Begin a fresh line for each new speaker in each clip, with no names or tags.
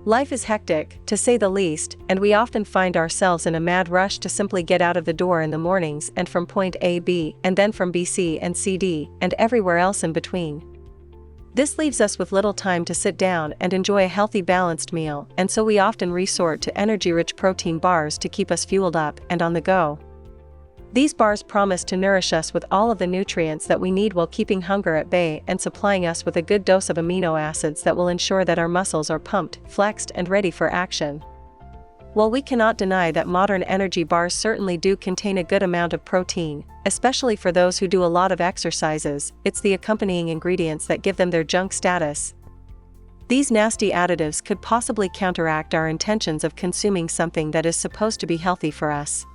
Life is hectic, to say the least, and we often find ourselves in a mad rush to simply get out of the door in the mornings and from point A B and then from B C and C D and everywhere else in between. This leaves us with little time to sit down and enjoy a healthy balanced meal, and so we often resort to energy-rich protein bars to keep us fueled up and on the go. These bars promise to nourish us with all of the nutrients that we need while keeping hunger at bay and supplying us with a good dose of amino acids that will ensure that our muscles are pumped, flexed, and ready for action. While we cannot deny that modern energy bars certainly do contain a good amount of protein, especially for those who do a lot of exercises, it's the accompanying ingredients that give them their junk status. These nasty additives could possibly counteract our intentions of consuming something that is supposed to be healthy for us.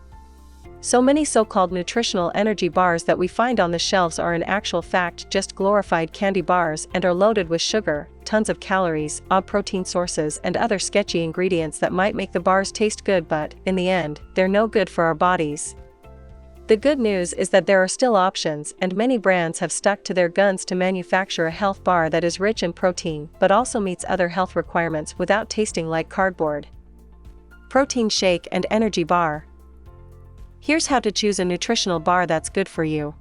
So many so-called nutritional energy bars that we find on the shelves are in actual fact just glorified candy bars and are loaded with sugar, tons of calories, odd protein sources, and other sketchy ingredients that might make the bars taste good, but, in the end, they're no good for our bodies. The good news is that there are still options, and many brands have stuck to their guns to manufacture a health bar that is rich in protein but also meets other health requirements without tasting like cardboard. Protein shake and energy bar. Here's how to choose a nutritional bar that's good for you.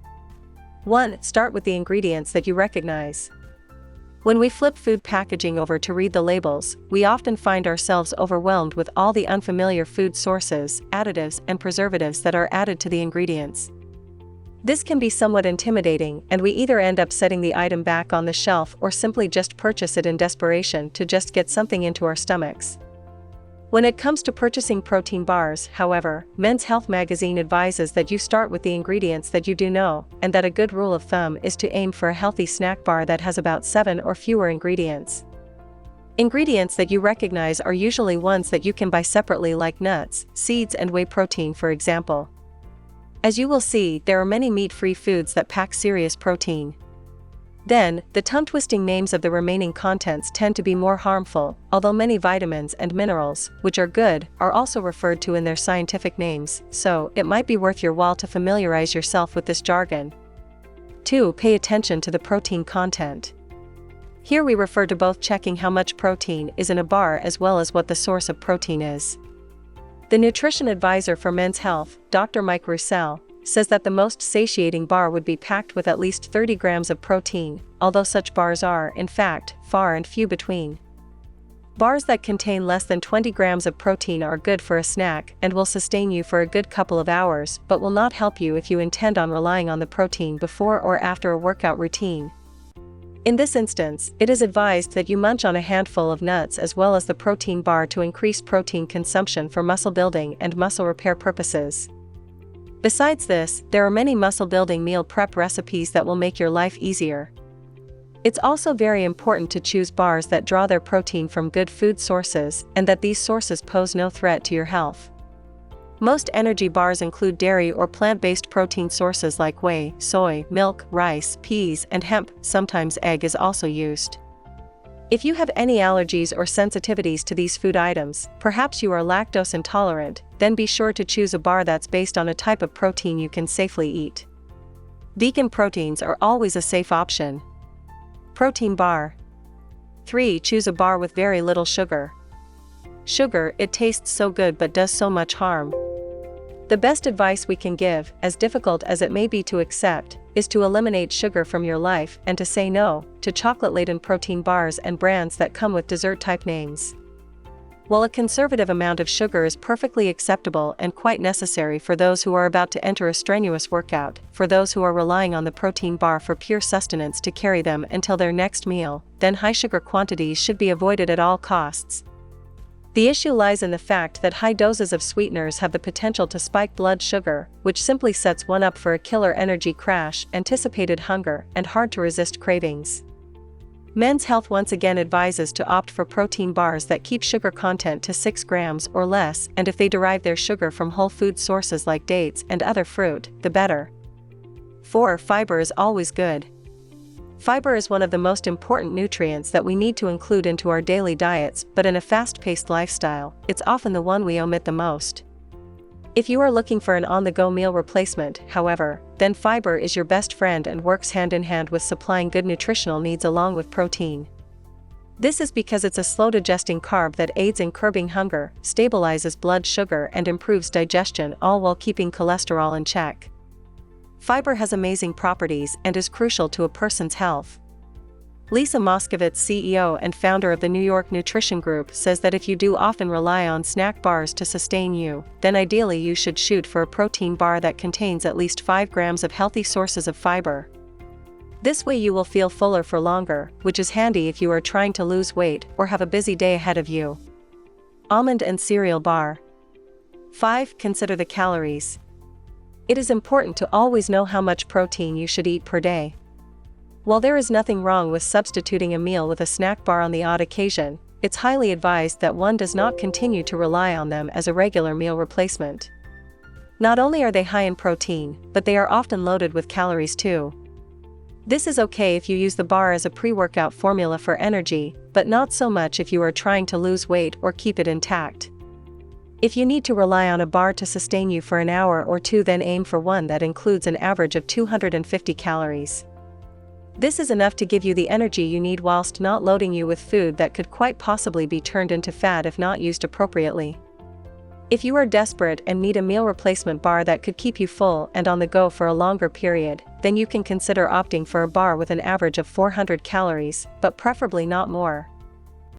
1. Start with the ingredients that you recognize. When we flip food packaging over to read the labels, we often find ourselves overwhelmed with all the unfamiliar food sources, additives, and preservatives that are added to the ingredients. This can be somewhat intimidating, and we either end up setting the item back on the shelf or simply just purchase it in desperation to just get something into our stomachs. When it comes to purchasing protein bars, however, Men's Health magazine advises that you start with the ingredients that you do know, and that a good rule of thumb is to aim for a healthy snack bar that has about 7 or fewer ingredients. Ingredients that you recognize are usually ones that you can buy separately, like nuts, seeds, and whey protein, for example. As you will see, there are many meat-free foods that pack serious protein. Then, the tongue-twisting names of the remaining contents tend to be more harmful, although many vitamins and minerals, which are good, are also referred to in their scientific names, so it might be worth your while to familiarize yourself with this jargon. 2. Pay attention to the protein content. Here we refer to both checking how much protein is in a bar as well as what the source of protein is. The nutrition advisor for Men's Health, Dr. Mike Roussel, says that the most satiating bar would be packed with at least 30 grams of protein, although such bars are, in fact, far and few between. Bars that contain less than 20 grams of protein are good for a snack and will sustain you for a good couple of hours, but will not help you if you intend on relying on the protein before or after a workout routine. In this instance, it is advised that you munch on a handful of nuts as well as the protein bar to increase protein consumption for muscle building and muscle repair purposes. Besides this, there are many muscle-building meal prep recipes that will make your life easier. It's also very important to choose bars that draw their protein from good food sources and that these sources pose no threat to your health. Most energy bars include dairy or plant-based protein sources like whey, soy, milk, rice, peas, and hemp. Sometimes egg is also used. If you have any allergies or sensitivities to these food items, perhaps you are lactose intolerant, then be sure to choose a bar that's based on a type of protein you can safely eat. Vegan proteins are always a safe option. Protein bar. 3. Choose a bar with very little sugar. Sugar, it tastes so good but does so much harm. The best advice we can give, as difficult as it may be to accept, is to eliminate sugar from your life and to say no to chocolate-laden protein bars and brands that come with dessert-type names. While a conservative amount of sugar is perfectly acceptable and quite necessary for those who are about to enter a strenuous workout, for those who are relying on the protein bar for pure sustenance to carry them until their next meal, then high sugar quantities should be avoided at all costs. The issue lies in the fact that high doses of sweeteners have the potential to spike blood sugar, which simply sets one up for a killer energy crash, anticipated hunger, and hard-to-resist cravings. Men's Health once again advises to opt for protein bars that keep sugar content to 6 grams or less, and if they derive their sugar from whole food sources like dates and other fruit, the better. 4. Fiber is always good. Fiber is one of the most important nutrients that we need to include into our daily diets, but in a fast-paced lifestyle, it's often the one we omit the most. If you are looking for an on-the-go meal replacement, however, then fiber is your best friend and works hand in hand with supplying good nutritional needs along with protein. This is because it's a slow-digesting carb that aids in curbing hunger, stabilizes blood sugar and improves digestion, all while keeping cholesterol in check. Fiber has amazing properties and is crucial to a person's health. Lisa Moskovitz, CEO and founder of the New York Nutrition Group, says that if you do often rely on snack bars to sustain you, then ideally you should shoot for a protein bar that contains at least 5 grams of healthy sources of fiber. This way you will feel fuller for longer, which is handy if you are trying to lose weight or have a busy day ahead of you. Almond and cereal bar. 5. Consider the calories. It is important to always know how much protein you should eat per day. While there is nothing wrong with substituting a meal with a snack bar on the odd occasion, it's highly advised that one does not continue to rely on them as a regular meal replacement. Not only are they high in protein, but they are often loaded with calories too. This is okay if you use the bar as a pre-workout formula for energy, but not so much if you are trying to lose weight or keep it intact. If you need to rely on a bar to sustain you for an hour or two, then aim for one that includes an average of 250 calories. This is enough to give you the energy you need whilst not loading you with food that could quite possibly be turned into fat if not used appropriately. If you are desperate and need a meal replacement bar that could keep you full and on the go for a longer period, then you can consider opting for a bar with an average of 400 calories, but preferably not more.